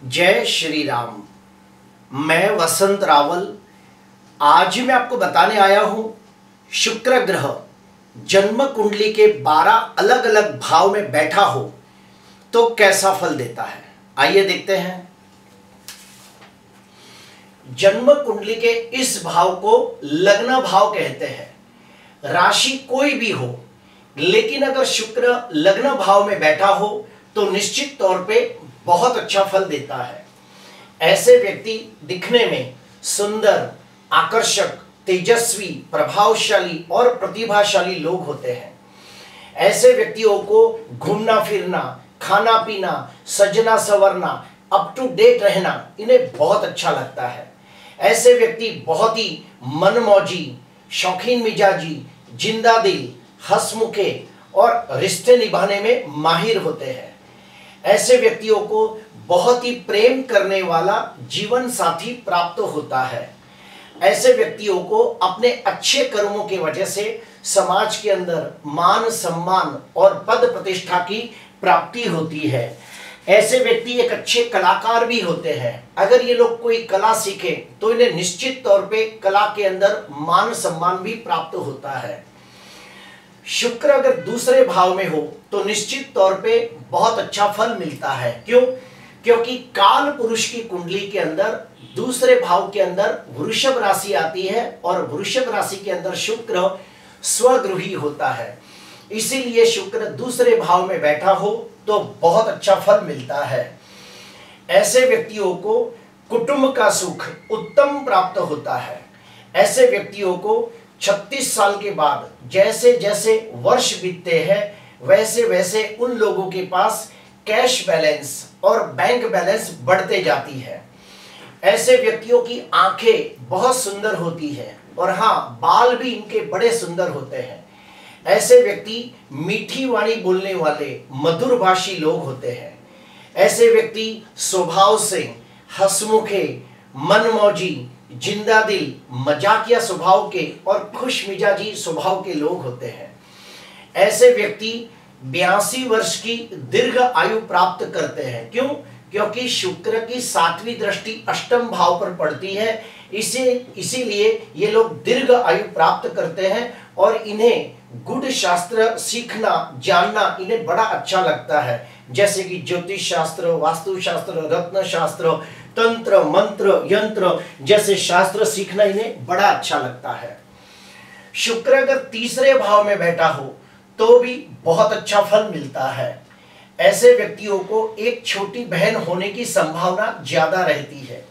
जय श्री राम। मैं वसंत रावल आज मैं आपको बताने आया हूं शुक्र ग्रह जन्म कुंडली के 12 अलग अलग भाव में बैठा हो तो कैसा फल देता है। आइए देखते हैं। जन्म कुंडली के इस भाव को लग्न भाव कहते हैं। राशि कोई भी हो, लेकिन अगर शुक्र लग्न भाव में बैठा हो तो निश्चित तौर पे बहुत अच्छा फल देता है। ऐसे व्यक्ति दिखने में सुंदर, आकर्षक, तेजस्वी, प्रभावशाली और प्रतिभाशाली लोग होते हैं। ऐसे व्यक्तियों को घूमना फिरना, खाना पीना, सजना संवरना, अप टू डेट रहना इन्हें बहुत अच्छा लगता है। ऐसे व्यक्ति बहुत ही मनमौजी, शौकीन मिजाजी, जिंदा दिल, हंसमुखे और रिश्ते निभाने में माहिर होते हैं। ऐसे व्यक्तियों को बहुत ही प्रेम करने वाला जीवन साथी प्राप्त होता है। ऐसे व्यक्तियों को अपने अच्छे कर्मों की वजह से समाज के अंदर मान सम्मान और पद प्रतिष्ठा की प्राप्ति होती है। ऐसे व्यक्ति एक अच्छे कलाकार भी होते हैं। अगर ये लोग कोई कला सीखे तो इन्हें निश्चित तौर पे कला के अंदर मान सम्मान भी प्राप्त होता है। शुक्र अगर दूसरे भाव में हो तो निश्चित तौर पे बहुत अच्छा फल मिलता है। क्यों? क्योंकि काल पुरुष की कुंडली के अंदर दूसरे भाव के अंदर वृषभ राशि आती है और वृषभ राशि के अंदर शुक्र स्वगृही होता है। इसीलिए शुक्र दूसरे भाव में बैठा हो तो बहुत अच्छा फल मिलता है। ऐसे व्यक्तियों को कुटुंब का सुख उत्तम प्राप्त होता है। ऐसे व्यक्तियों को 36 साल के बाद जैसे जैसे वर्ष बीतते हैं वैसे वैसे उन लोगों के पास कैश बैलेंस और बैंक बैलेंस बढ़ते जाती है। ऐसे व्यक्तियों की आंखें बहुत सुंदर होती है और हाँ, बाल भी इनके बड़े सुंदर होते हैं। ऐसे व्यक्ति मीठी वाणी बोलने वाले मधुर भाषी लोग होते हैं। ऐसे व्यक्ति स्वभाव से हंसमुखे, मनमौजी, जिंदा दिल, मजाकिया स्वभाव के और खुश मिजाजी स्वभाव के लोग होते हैं। ऐसे व्यक्ति 82 वर्ष की दीर्घ आयु प्राप्त करते हैं। क्यों? क्योंकि शुक्र की 7वीं दृष्टि अष्टम भाव पर पड़ती है। इसीलिए ये लोग दीर्घ आयु प्राप्त करते हैं और इन्हें गुड शास्त्र सीखना, जानना इन्हें बड़ा अच्छा लगता है। जैसे कि ज्योतिष शास्त्र, वास्तु शास्त्र, रत्न शास्त्र, तंत्र, मंत्र, यंत्र जैसे शास्त्र सीखना इन्हें बड़ा अच्छा लगता है। शुक्र अगर तीसरे भाव में बैठा हो तो भी बहुत अच्छा फल मिलता है। ऐसे व्यक्तियों को एक छोटी बहन होने की संभावना ज्यादा रहती है।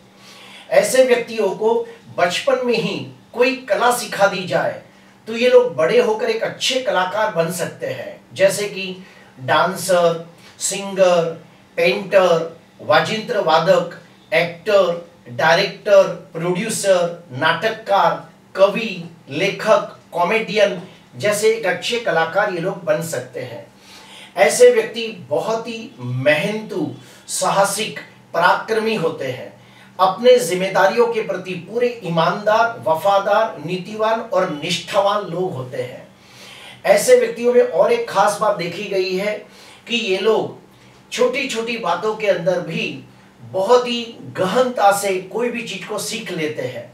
ऐसे व्यक्तियों को बचपन में ही कोई कला सिखा दी जाए तो ये लोग बड़े होकर एक अच्छे कलाकार बन सकते हैं। जैसे कि डांसर, सिंगर, पेंटर, वाजिंत्र वादक, एक्टर, डायरेक्टर, प्रोड्यूसर, नाटककार, कवि, लेखक, कॉमेडियन जैसे एक अच्छे कलाकार ये लोग बन सकते हैं। ऐसे व्यक्ति बहुत ही मेहनतू, साहसिक, पराक्रमी होते हैं। अपने जिम्मेदारियों के प्रति पूरे ईमानदार, वफादार, नीतिवान और निष्ठावान लोग होते हैं। ऐसे व्यक्तियों में और एक खास बात देखी गई है कि ये लोग छोटी छोटी बातों के अंदर भी बहुत ही गहनता से कोई भी चीज को सीख लेते हैं।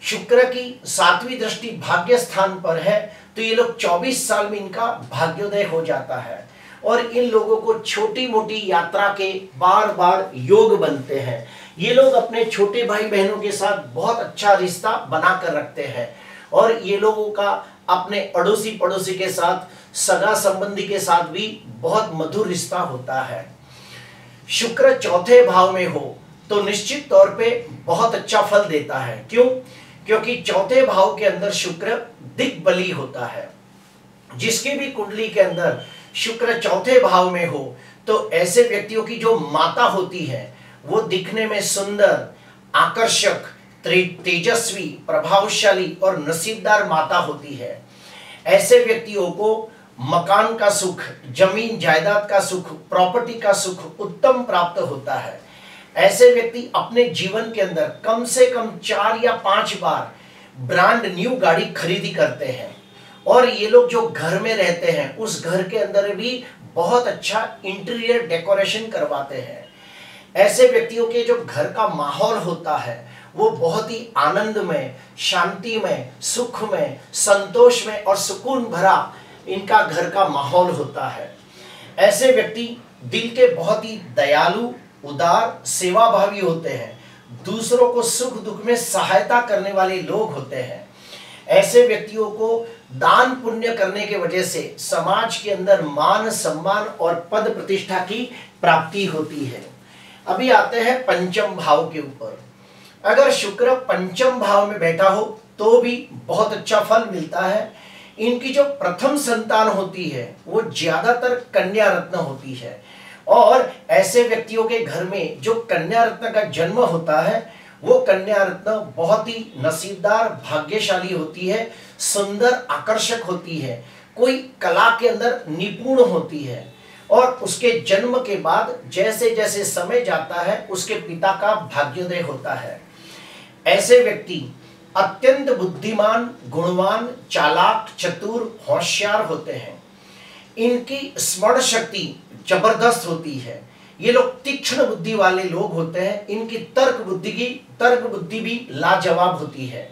शुक्र की 7वीं दृष्टि भाग्य स्थान पर है तो ये लोग 24 साल में इनका भाग्योदय हो जाता है और इन लोगों को छोटी मोटी यात्रा के बार बार योग बनते हैं। ये लोग अपने छोटे भाई बहनों के साथ बहुत अच्छा रिश्ता बना कर रखते हैं और ये लोगों का अपने अड़ोसी पड़ोसी के साथ, सगा संबंधी के साथ भी बहुत मधुर रिश्ता होता है। शुक्र चौथे भाव में हो तो निश्चित तौर पे बहुत अच्छा फल देता है। क्यों? क्योंकि चौथे भाव के अंदर शुक्र दिग्बली होता है। जिसकी भी कुंडली के अंदर शुक्र चौथे भाव में हो तो ऐसे व्यक्तियों की जो माता होती है वो दिखने में सुंदर, आकर्षक, तेजस्वी, प्रभावशाली और नसीबदार माता होती है। ऐसे व्यक्तियों को मकान का सुख, जमीन जायदाद का सुख, प्रॉपर्टी का सुख उत्तम प्राप्त होता है। ऐसे व्यक्ति अपने जीवन के अंदर कम से कम 4 या 5 बार ब्रांड न्यू गाड़ी खरीदी करते हैं और ये लोग जो घर में रहते हैं उस घर के अंदर भी बहुत अच्छा इंटीरियर डेकोरेशन करवाते हैं। ऐसे व्यक्तियों के जो घर का माहौल होता है वो बहुत ही आनंदमय, शांतिमय, सुखमय, संतोष में और सुकून भरा इनका घर का माहौल होता है। ऐसे व्यक्ति दिल के बहुत ही दयालु, उदार, सेवाभावी होते हैं। दूसरों को सुख दुख में सहायता करने वाले लोग होते हैं। ऐसे व्यक्तियों को दान पुण्य करने के वजह से समाज के अंदर मान सम्मान और पद प्रतिष्ठा की प्राप्ति होती है। अभी आते हैं पंचम भाव के ऊपर। अगर शुक्र पंचम भाव में बैठा हो तो भी बहुत अच्छा फल मिलता है। इनकी जो प्रथम संतान होती है वो ज्यादातर कन्या रत्न होती है, और ऐसे व्यक्तियों के घर में जो कन्या रत्न का जन्म होता है वो कन्या रत्न बहुत ही नसीबदार, भाग्यशाली होती है, सुंदर, आकर्षक होती है, कोई कला के अंदर निपुण होती है, और उसके जन्म के बाद जैसे जैसे समय जाता है उसके पिता का भाग्योदय होता है। ऐसे व्यक्ति अत्यंत बुद्धिमान, गुणवान, चालाक, चतुर, होशियार होते हैं। इनकी स्मरण शक्ति जबरदस्त होती है। ये लोग तीक्ष्ण बुद्धि वाले लोग होते हैं। इनकी तर्क बुद्धि भी लाजवाब होती है।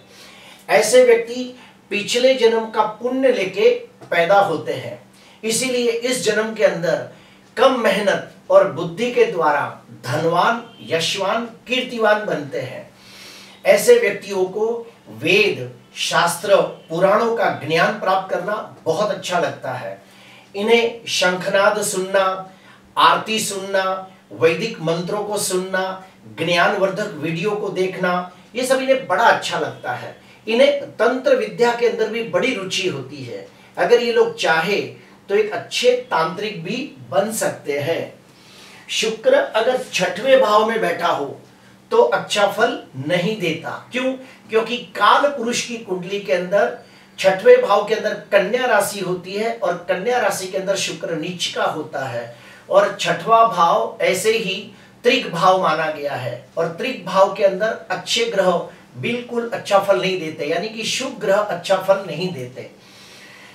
ऐसे व्यक्ति पिछले जन्म का पुण्य लेके पैदा होते हैं, इसीलिए इस जन्म के अंदर कम मेहनत और बुद्धि के द्वारा धनवान, यशवान, कीर्तिवान बनते हैं। ऐसे व्यक्तियों को वेद, शास्त्र, पुराणों का ज्ञान प्राप्त करना बहुत अच्छा लगता है। इन्हें शंखनाद सुनना, आरती सुनना, वैदिक मंत्रों को सुनना, ज्ञानवर्धक वीडियो को देखना, ये सब इन्हें बड़ा अच्छा लगता है। इन्हें तंत्र विद्या के अंदर भी बड़ी रुचि होती है। अगर ये लोग चाहे तो एक अच्छे तांत्रिक भी बन सकते हैं। शुक्र अगर छठवें भाव में बैठा हो तो अच्छा फल नहीं देता। क्यों? क्योंकि काल पुरुष की कुंडली के अंदर छठवें भाव के अंदर कन्या राशि होती है, और कन्या राशि के अंदर शुक्र नीच का होता है, और छठवां भाव ऐसे ही त्रिक भाव माना गया है, और त्रिक भाव के अंदर अच्छे ग्रह बिल्कुल अच्छा फल नहीं देते, यानी कि शुभ ग्रह अच्छा फल नहीं देते।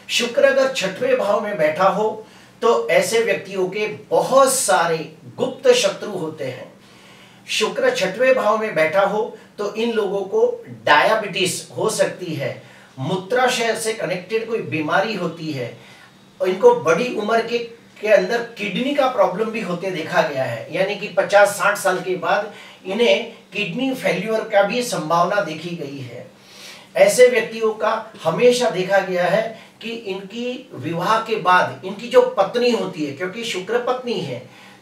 शुक्र अगर छठवें भाव में बैठा हो तो ऐसे व्यक्तियों के बहुत सारे गुप्त शत्रु होते हैं। शुक्र छठवें भाव में बैठा हो तो इन लोगों को डायबिटीज हो सकती है, मूत्राशय से कनेक्टेड कोई बीमारी होती है, और इनको बड़ी उम्र के अंदर किडनी का प्रॉब्लम भी होते देखा गया है, यानी कि 50-60 साल के बाद इन्हें किडनी फेल्यूर का भी संभावना देखी गई है। ऐसे व्यक्तियों का हमेशा देखा गया है कि इनकी विवाह के बाद इनकी जो पत्नी होती है, क्योंकि शुक्र पत्नी है,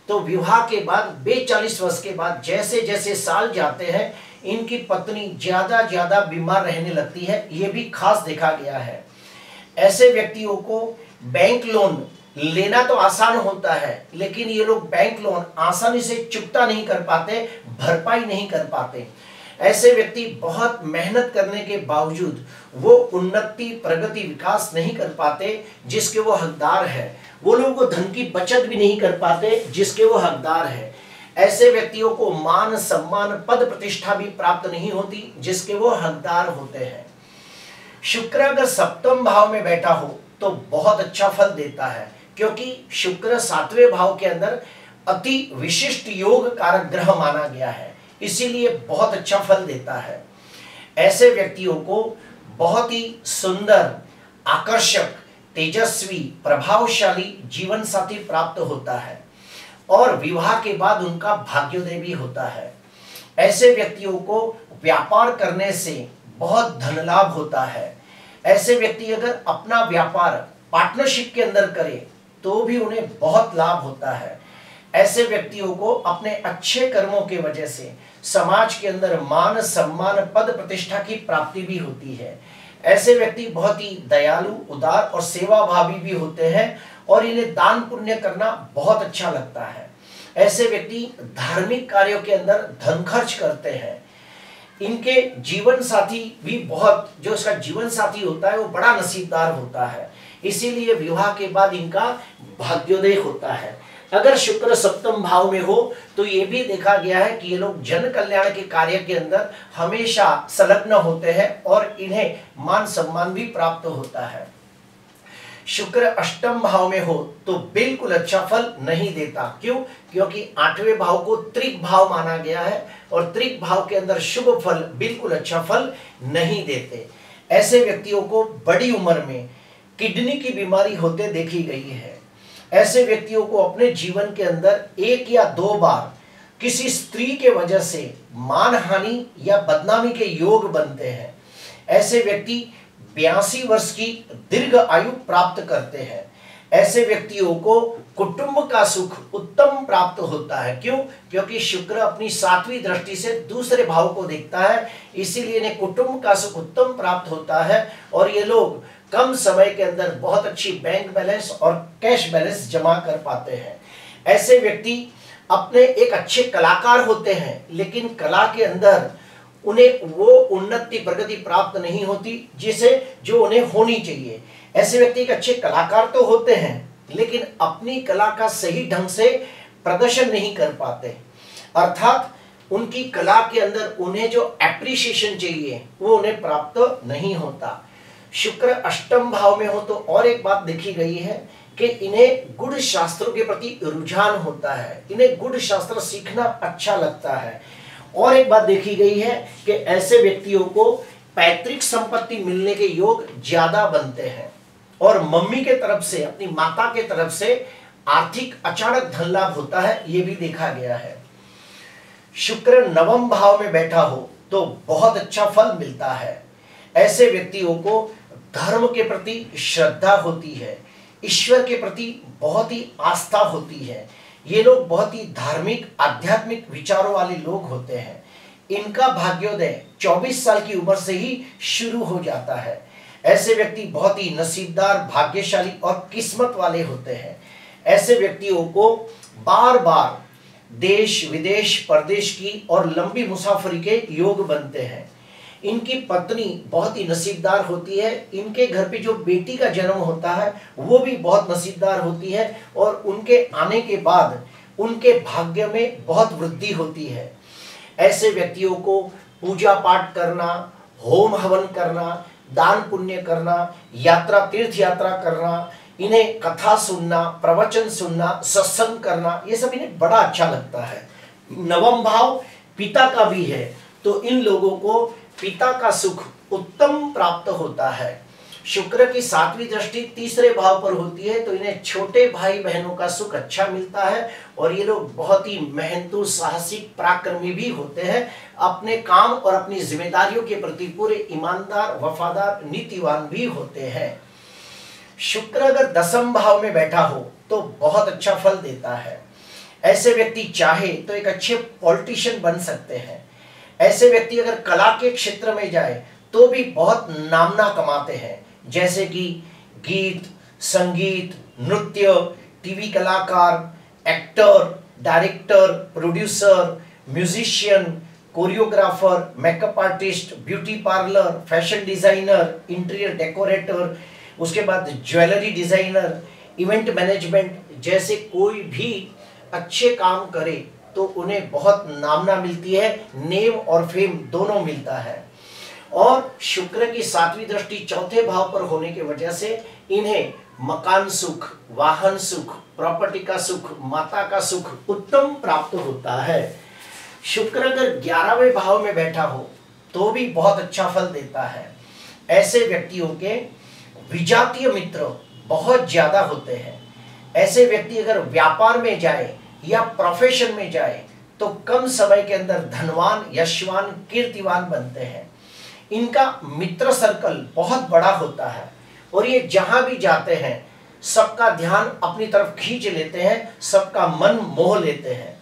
तो विवाह के बाद 42 वर्ष के बाद जैसे जैसे साल जाते हैं इनकी पत्नी ज्यादा बीमार रहने लगती है, ये भी खास देखा गया है। ऐसे व्यक्तियों को बैंक लोन लेना तो आसान होता है, लेकिन ये लोग बैंक लोन आसानी से चुकता नहीं कर पाते, भरपाई नहीं कर पाते। ऐसे व्यक्ति बहुत मेहनत करने के बावजूद वो उन्नति, प्रगति, विकास नहीं कर पाते जिसके वो हकदार है। वो लोगों को धन की बचत भी नहीं कर पाते जिसके वो हकदार है। ऐसे व्यक्तियों को मान सम्मान, पद प्रतिष्ठा भी प्राप्त नहीं होती जिसके वो हकदार होते हैं। शुक्र अगर सप्तम भाव में बैठा हो तो बहुत अच्छा फल देता है, क्योंकि शुक्र 7वें भाव के अंदर अति विशिष्ट योग कारक ग्रह माना गया है, इसीलिए बहुत अच्छा फल देता है। ऐसे व्यक्तियों को बहुत ही सुंदर, आकर्षक, तेजस्वी, प्रभावशाली जीवन साथी प्राप्त होता है, और विवाह के बाद उनका भाग्योदय भी होता है। ऐसे व्यक्तियों को व्यापार करने से बहुत धन लाभ होता है। ऐसे व्यक्ति अगर अपना व्यापार पार्टनरशिप के अंदर करे तो भी उन्हें बहुत लाभ होता है। ऐसे व्यक्तियों को अपने अच्छे कर्मों के वजह से समाज के अंदर मान सम्मान, पद प्रतिष्ठा की प्राप्ति भी होती है। ऐसे व्यक्ति बहुत ही दयालु, उदार और सेवाभावी भी होते हैं, और इन्हें दान पुण्य करना बहुत अच्छा लगता है। ऐसे व्यक्ति धार्मिक कार्यों के अंदर धन खर्च करते हैं। इनके जीवन साथी भी बहुत, जो इसका जीवन साथी होता है वो बड़ा नसीबदार होता है, इसीलिए विवाह के बाद इनका भाग्योदय होता है। अगर शुक्र सप्तम भाव में हो तो ये भी देखा गया है कि ये लोग जन कल्याण के कार्य के अंदर हमेशा संलग्न होते हैं, और इन्हें मान सम्मान भी प्राप्त होता है। शुक्र अष्टम भाव में हो तो बिल्कुल अच्छा फल नहीं देता। क्यों? क्योंकि आठवें भाव को त्रिक भाव माना गया है और त्रिक भाव के अंदर शुभ फल बिल्कुल अच्छा फल नहीं देते। ऐसे व्यक्तियों को बड़ी उम्र में किडनी की बीमारी होते देखी गई है। ऐसे व्यक्तियों को अपने जीवन के अंदर 1 या 2 बार किसी स्त्री के वजह से मानहानि या बदनामी के योग बनते हैं। ऐसे व्यक्ति 82 वर्ष की दीर्घ आयु प्राप्त करते हैं। ऐसे व्यक्तियों को कुटुंब का सुख उत्तम प्राप्त होता है। क्यों? क्योंकि शुक्र अपनी 7वीं दृष्टि से दूसरे भाव को देखता है, इसीलिए इन्हें कुटुंब का सुख उत्तम प्राप्त होता है और ये लोग कम समय के अंदर बहुत अच्छी बैंक बैलेंस और कैश बैलेंस जमा कर पाते हैं। ऐसे व्यक्ति अपने एक अच्छे कलाकार होते हैं, लेकिन कला के अंदर उन्हें वो उन्नति प्रगति प्राप्त नहीं होती जो उन्हें होनी चाहिए। ऐसे व्यक्ति एक अच्छे कलाकार तो होते हैं, लेकिन अपनी कला का सही ढंग से प्रदर्शन नहीं कर पाते, अर्थात उनकी कला के अंदर उन्हें जो एप्रिसिएशन चाहिए वो उन्हें प्राप्त नहीं होता। शुक्र अष्टम भाव में हो तो और एक बात देखी गई है कि इन्हें गुण शास्त्रों के प्रति रुझान होता है, इन्हें गुण शास्त्र सीखना अच्छा लगता है। और एक बात देखी गई है कि ऐसे व्यक्तियों को पैतृक संपत्ति मिलने के योग ज्यादा बनते हैं और मम्मी के तरफ से, अपनी माता के तरफ से आर्थिक अचानक धन लाभ होता है, ये भी देखा गया है। शुक्र नवम भाव में बैठा हो तो बहुत अच्छा फल मिलता है। ऐसे व्यक्तियों को धर्म के प्रति श्रद्धा होती है, ईश्वर के प्रति बहुत ही आस्था होती है। ये लोग बहुत ही धार्मिक आध्यात्मिक विचारों वाले लोग होते हैं। इनका भाग्योदय 24 साल की उम्र से ही शुरू हो जाता है। ऐसे व्यक्ति बहुत ही नसीबदार, भाग्यशाली और किस्मत वाले होते हैं। ऐसे व्यक्तियों को बार बार देश विदेश परदेश की और लंबी मुसाफरी के योग बनते हैं। इनकी पत्नी बहुत ही नसीबदार होती है। इनके घर पे जो बेटी का जन्म होता है वो भी बहुत नसीबदार होती है और उनके आने के बाद उनके भाग्य में बहुत वृद्धि होती है। ऐसे व्यक्तियों को पूजा पाठ करना, होम हवन करना, दान पुण्य करना, यात्रा तीर्थ यात्रा करना, इन्हें कथा सुनना, प्रवचन सुनना, सत्संग करना, ये सब इन्हें बड़ा अच्छा लगता है। नवम भाव पिता का भी है तो इन लोगों को पिता का सुख उत्तम प्राप्त होता है। शुक्र की 7वीं दृष्टि तीसरे भाव पर होती है तो इन्हें छोटे भाई बहनों का सुख अच्छा मिलता है और ये लोग बहुत ही मेहनतू, साहसिक, पराक्रमी भी होते हैं। अपने काम और अपनी जिम्मेदारियों के प्रति पूरे ईमानदार, वफादार, नीतिवान भी होते हैं। शुक्र अगर 10वें भाव में बैठा हो तो बहुत अच्छा फल देता है। ऐसे व्यक्ति चाहे तो एक अच्छे पॉलिटिशियन बन सकते हैं। ऐसे व्यक्ति अगर कला के क्षेत्र में जाए तो भी बहुत नामना कमाते हैं, जैसे कि गीत, संगीत, नृत्य, टीवी कलाकार, actor, director, producer, musician, choreographer, makeup artist, beauty parlour, fashion designer, interior decorator, उसके बाद ज्वेलरी डिजाइनर, इवेंट मैनेजमेंट जैसे कोई भी अच्छे काम करे तो उन्हें बहुत नामना मिलती है, नेम और फेम दोनों मिलता है। और शुक्र की 7वीं दृष्टि चौथे भाव पर होने की वजह से इन्हें मकान सुख, वाहन सुख, प्रॉपर्टी का सुख, माता का सुख उत्तम प्राप्त होता है। शुक्र अगर 11वें भाव में बैठा हो तो भी बहुत अच्छा फल देता है। ऐसे व्यक्तियों के विजातीय मित्र बहुत ज्यादा होते हैं। ऐसे व्यक्ति अगर व्यापार में जाए या प्रोफेशन में जाए तो कम समय के अंदर धनवान, यशवान, कीर्तिवान बनते हैं। इनका मित्र सर्कल बहुत बड़ा होता है और ये जहां भी जाते हैं सबका ध्यान अपनी तरफ खींच लेते हैं, सबका मन मोह लेते हैं।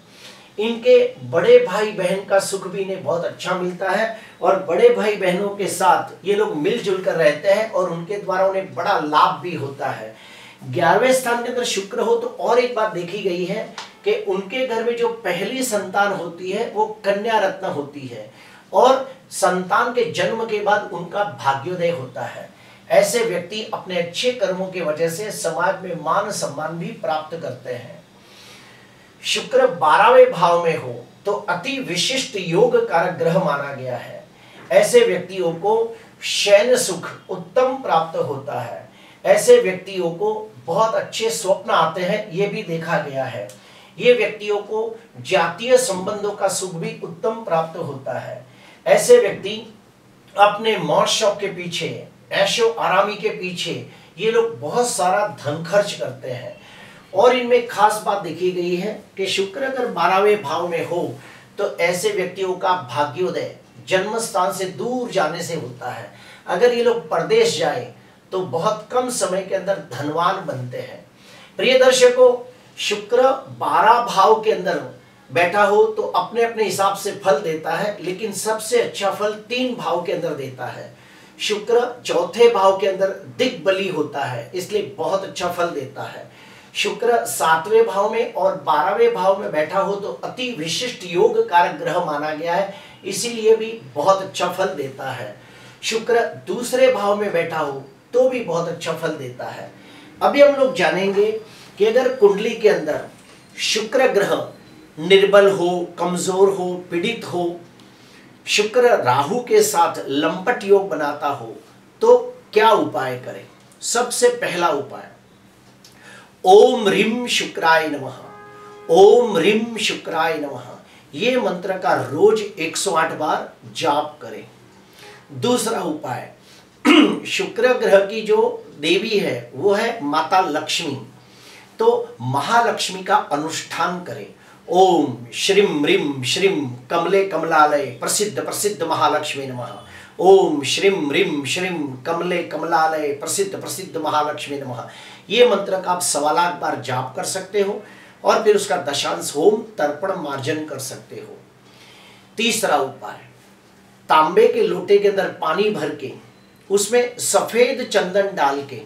इनके बड़े भाई बहन का सुख भी इन्हें बहुत अच्छा मिलता है और बड़े भाई बहनों के साथ ये लोग मिलजुल कर रहते हैं और उनके द्वारा उन्हें बड़ा लाभ भी होता है। 11वें स्थान के अंदर शुक्र हो तो और एक बात देखी गई है कि उनके घर में जो पहली संतान होती है वो कन्या रत्न होती है और संतान के जन्म के बाद उनका भाग्योदय होता है। ऐसे व्यक्ति अपने अच्छे कर्मों की वजह से समाज में मान सम्मान भी प्राप्त करते हैं। शुक्र 12वें भाव में हो तो अति विशिष्ट योग कारक ग्रह माना गया है। ऐसे व्यक्तियों को शयन सुख उत्तम प्राप्त होता है। ऐसे व्यक्तियों को बहुत अच्छे स्वप्न आते हैं, ये भी देखा गया है। ये व्यक्तियों को जातीय संबंधों का सुख भी उत्तम प्राप्त होता है। ऐसे व्यक्ति अपने मौज शौक के पीछे, ऐशो आरामी के पीछे ये लोग बहुत सारा धन खर्च करते हैं। और इनमें खास बात देखी गई है कि शुक्र अगर 12वें भाव में हो तो ऐसे व्यक्तियों का भाग्योदय जन्म स्थान से दूर जाने से होता है। अगर ये लोग परदेश जाए तो बहुत कम समय के अंदर धनवान बनते हैं। प्रिय दर्शकों, शुक्र 12 भाव के अंदर बैठा हो तो अपने अपने हिसाब से फल देता है, लेकिन सबसे अच्छा फल 3 भाव के अंदर देता है। शुक्र चौथे भाव के अंदर दिग्बली होता है, इसलिए बहुत अच्छा फल देता है। शुक्र 7वें भाव में और 12वें भाव में बैठा हो तो अति विशिष्ट योग कारक ग्रह माना गया है, इसीलिए भी बहुत अच्छा फल देता है। शुक्र दूसरे भाव में बैठा हो तो भी बहुत अच्छा फल देता है। अभी हम लोग जानेंगे कि अगर कुंडली के अंदर शुक्र ग्रह निर्बल हो, कमजोर हो, पीड़ित हो, शुक्र राहु के साथ लंपट योग बनाता हो तो क्या उपाय करें। सबसे पहला उपाय, ओम ह्रीं शुक्राय नमः, ओम ह्रीं शुक्राय नमः, ये मंत्र का रोज 108 बार जाप करें। दूसरा उपाय, शुक्र ग्रह की जो देवी है वो है माता लक्ष्मी, तो महालक्ष्मी का अनुष्ठान करें। ओम श्रीं ह्रीं श्रीं कमले कमलालय प्रसिद्ध प्रसिद्ध महालक्ष्मी नमः, ओम श्रीं ह्रीं श्रीं कमले कमलालय प्रसिद्ध प्रसिद्ध महालक्ष्मी नमः। ये मंत्र का आप 1.25 लाख बार जाप कर सकते हो और फिर उसका दशांश होम तर्पण मार्जन कर सकते हो। तीसरा उपाय, तांबे के लोटे के अंदर पानी भर के उसमें सफेद चंदन डाल के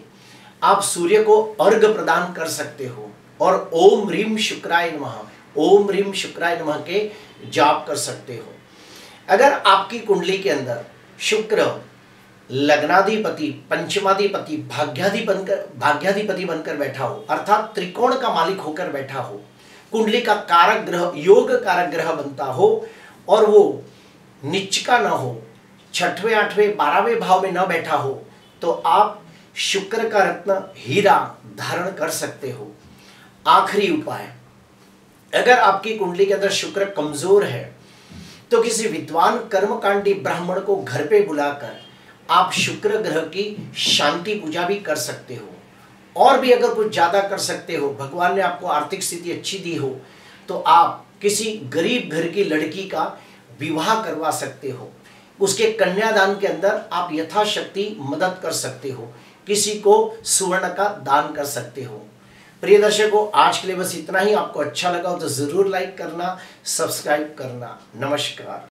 आप सूर्य को अर्घ्य प्रदान कर सकते हो और ओम ह्रीं शुक्राय नमः, ओम ह्रीं शुक्राय नमः के जाप कर सकते हो। अगर आपकी कुंडली के अंदर शुक्र लग्नाधिपति, पंचमाधिपति, भाग्याधिपति बनकर बैठा हो, अर्थात त्रिकोण का मालिक होकर बैठा हो, कुंडली का कारक ग्रह, योग कारक ग्रह बनता हो और वो नीच का न हो, 6वें, 8वें, 12वें भाव में न बैठा हो, तो आप शुक्र का रत्न हीरा धारण कर सकते हो। आखिरी उपाय, अगर आपकी कुंडली के अंदर शुक्र कमजोर है तो किसी विद्वान कर्मकांडी ब्राह्मण को घर पे बुलाकर आप शुक्र ग्रह की शांति पूजा भी कर सकते हो। और भी अगर कुछ ज्यादा कर सकते हो, भगवान ने आपको आर्थिक स्थिति अच्छी दी हो तो आप किसी गरीब घर की लड़की का विवाह करवा सकते हो, उसके कन्यादान के अंदर आप यथाशक्ति मदद कर सकते हो, किसी को स्वर्ण का दान कर सकते हो। प्रिय दर्शकों, आज के लिए बस इतना ही। आपको अच्छा लगा हो तो जरूर लाइक करना, सब्सक्राइब करना। नमस्कार।